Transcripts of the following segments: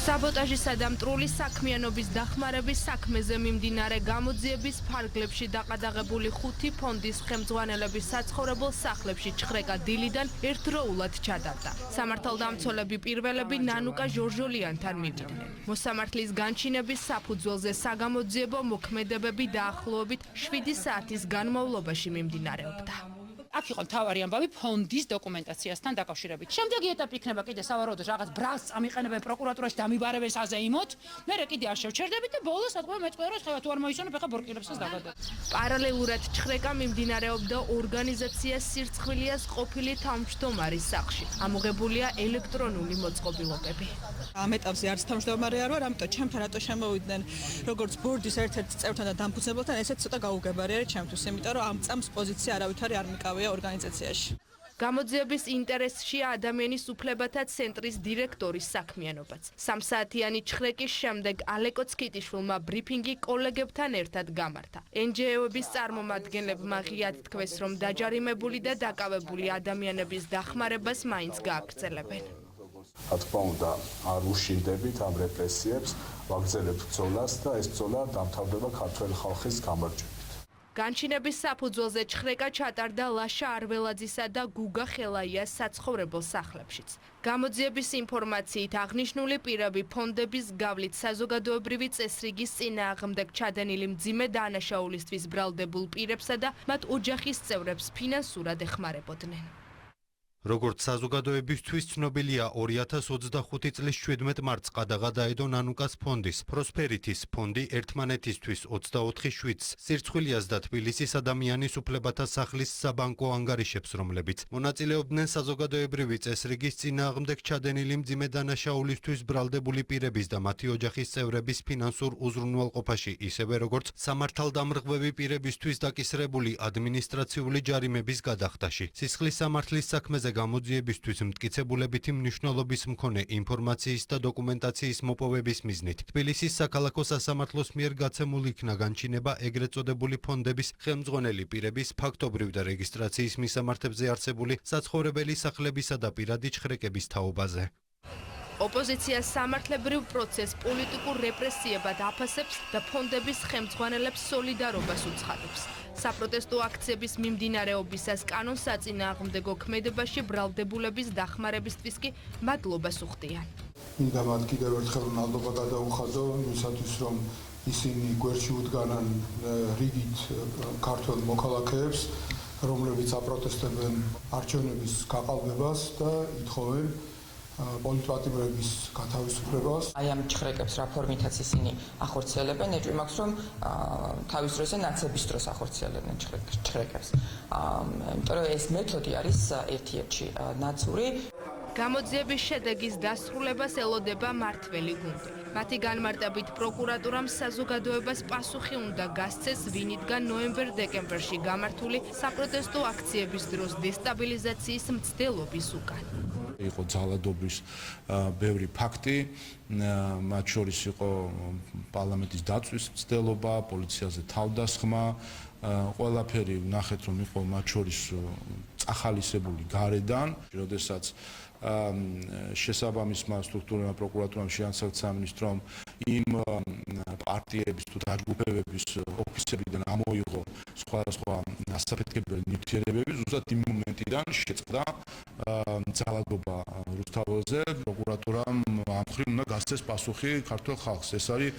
საბოტაჟისა და მტრული საქმიანობის დახმარების საქმეზე მიმდინარე გამოძიების ფარგლებში დაყადაღებული 5 ფონდის ხელმძღვანელების საცხოვრებელ სახლებში ჩხრეკა დილიდან ერთდროულად ჩატარდა. სამართალდამცველები პირველები ნანუკა ჟორჟოლიანთან მივიდნენ. მოსამართლის განჩინების საფუძველზე საგამოძიებო მოქმედებები დაახლოებით 7 საათის განმავლობაში მიმდინარეობდა. აქ იყო მთავარი ამბავი ფონდის დოკუმენტაციასთან დაკავშირებით. შემდეგი ეტაპი იქნება კიდე სავარაუდოდ რაღაც ბრალს წამიყენებენ პროკურატურაში დამიბარებენ საზეიმოთ. მერე კიდე არ შევჩერდებით და ბოლოს ატყვია მეწყვილე რომ ხება თუ არ მოისვენებ ახლა ბორკილებსაც დაგადოთ. პარალელურად ჩხრეკა მიმდინარეობდა ორგანიზაცია სირცხვილიას ყოფილი თავმჯდომარის სახლში. ამოღებულია ელექტრონული მოწყობილობები. ამ ეტაპზე არც თავმჯდომარე არ ვარ, ამიტომ ჩემთან რატო შემოვიდნენ როგორც ბორდის ერთ-ერთ წევრთან და დამფუძნებელთან, ესეც ცოტა გაუგებარი არის ჩემთვის, იმიტომ რომ ამ წამს პოზიცია არავითარი არ მიკავია ორგანიზაციაში. გამოძიების ინტერესშია ადამიანის უფლებათა ცენტრის დირექტორის საქმიანობაც. 3 საათიანი ჩხრეკის შემდეგ ალეკო ცქიტიშვილმა ბრიფინგი კოლეგებთან ერთად გამართა. NGO-ების წარმომადგენლებმა ღიად თქვეს, რომ დაჯარიმებული და დაკავებული ადამიანების დახმარებას მაინც გააგრძელებენ. რა თქმა უნდა, არ უშინდებით ამ რეპრესიებს, ვაგრძელებთ ბრძოლას და ეს ბრძოლა დამთავრდება ქართველი ხალხის გამარჯვებით. განჩინების საფუძველზე ჩხრეკა ჩატარდა ლაშა არველაძისა და გუგა ხელაიას საცხოვრებელ სახლებშიც. გამოძიების ინფორმაციით აღნიშნული პირები ფონდების გავლით საზოგადოებრივი წესრიგის წინააღმდეგ ჩადენილი მძიმე დანაშაულისთვის ბრალდებულ პირებსა და მათ ოჯახის წევრებს ფინანსურად ეხმარებოდნენ. როგორც საზოგადოებისთვის ცნობილია 2025 წლის 17 მარტს ყადაღა დაედო ნანუკას ფონდის პროსპერითის ფონდი ერთმანეთისთვის 24 შვიდს სირცხვილიას და თბილისის ადამიანის უფლებათა სახლის საბანკო ანგარიშებს, რომლებიც მონაწილეობდნენ საზოგადოებრივი წესრიგის წინააღმდეგ ჩადენილი მძიმე დანაშაულისთვის ბრალდებული პირების და მათი ოჯახის წევრების ფინანსურ უზრუნველყოფაში, ისევე როგორც სამართალდამრღვევი პირებისთვის დაკისრებული ადმინისტრაციული ჯარიმების გადახდაში. სისხლის სამართლის საქმეზე გამოძიებისთვის მტკიცებულებითი მნიშვნელობის მქონე ინფორმაციის და დოკუმენტაციის მოპოვების მიზნით თბილისის საქალაქო სასამართლოს მიერ გაცემული იქნა განჩინება ეგრეთ წოდებული ფონდების ხელმძღვანელი პირების ფაქტობრივ და რეგისტრაციის მისამართებზე არსებული საცხოვრებელი სახლებისა და პირადი ჩხრეკების თაობაზე. ოპოზიცია სამართლებრივ პროცესს პოლიტიკურ რეპრესიებად აფასებს და ფონდების ხელმძღვანელებს სოლიდარობას უცხადებს. საპროტესტო აქციების მიმდინარეობისას კანონსაწინააღმდეგო ქმედებაში ბრალდებულების დახმარებისთვის კი მადლობას უხდიან. მინდა მათ კიდევ ერთხელ მადლობა გადაუხადო იმისათვის, რომ ისინი გვერდში უდგანან რიგით ქართველ მოქალაქეებს, რომლებიც აპროტესტებენ არჩევნების გაყალბებას და ითხოვენ პოლიტპატიმრების გათავისუფლებას. აი ამ ჩხრეკებს რა ფორმითაც ისინი ახორციელებენ, ეჭვი მაქვს რომ თავის დროზე ნაცების დროს ახორციელებენ ჩხრეკებს. იმიტომ რომ ეს მეთოდი არის ერთ-ერთი ნაცური. გამოძიების შედეგის დასრულებას ელოდება მართველი გუნდი. მათი განმარტებით პროკურატურამ საზოგადოებას პასუხი უნდა გასცეს, ვინ იდგა ნოემბერ-დეკემბერში გამართული საპროტესტო აქციების დროს დესტაბილიზაციის მცდელობის უკან. იყო ძალადობის ბევრი ფაქტი, მათ შორის იყო პარლამენტის დაწვის მცდელობა, პოლიციაზე თავდასხმა, ყველაფერი ნახეთ რომ იყო მათ შორის წახალისებული გარედან, როდესაც შესაბამისმა სტრუქტურებმა პროკურატურამ შეანაცვლა სამინისტრომ იმ პარტიების თუ დაჯგუფებების ოფისებიდან ამოიღო სხვადასხვა ასაფეთქებელი ნივთიერებები, ზუსტად იმ მომენტიდან შეწყდა ძალადობა რუსთაველზე. პროკურატურამ ამ მხრივ უნდა გასცეს პასუხი ქართულ ხალხს. ეს არის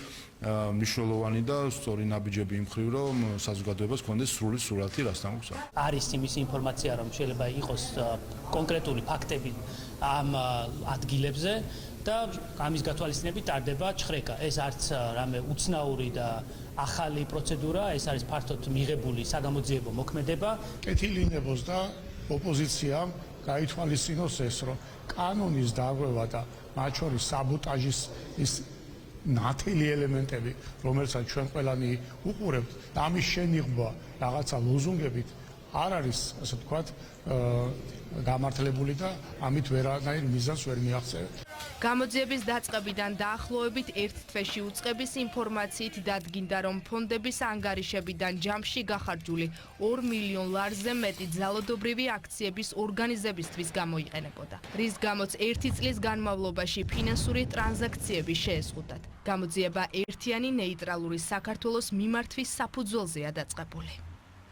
მნიშვნელოვანი და სწორი ნაბიჯები იმ მხრივ, რომ საზოგადოებას ჰქონდეს სრული სურათი რასთან გვსახურს. არის იმის ინფორმაცია, რომ შეიძლება იყოს კონკრეტული ფაქტები ამ ადგილებზე და ამის გათვალისწინებით ტარდება ჩხრეკა. ეს არც რამე უცნაური და ახალი პროცედურა, ეს არის ფართოდ მიღებული საგამოძიებო მოქმედება. კეთილინებოს და ოპოზიციამ გაითვალისწინოს ეს, რომ კანონის დარღვევა და მათ შორის საბოტაჟის ის ნათელი ელემენტები, რომელსაც ჩვენ ყველანი უყურებთ, და ამის შენიღბვა რაღაცა ლოზუნგებით არ არის, ასე ვთქვათ, გამართლებული და ამით ვერანაირ მიზანს ვერ მიაღწევთ. გამოძიების დაწყებიდან დაახლოებით ერთ თვეში უწყების ინფორმაციით დადგინდა, რომ ფონდების ანგარიშებიდან ჯამში გახარჯული 2 მილიონ ლარზე მეტი ძალადობრივი აქციების ორგანიზებისთვის გამოიყენებოდა, რის გამოც ერთი წლის განმავლობაში ფინანსური ტრანზაქციები შეეზღუდათ. გამოძიება ერთიანი ნეიტრალური საქართველოს მიმართვის საფუძველზეა დაწყებული.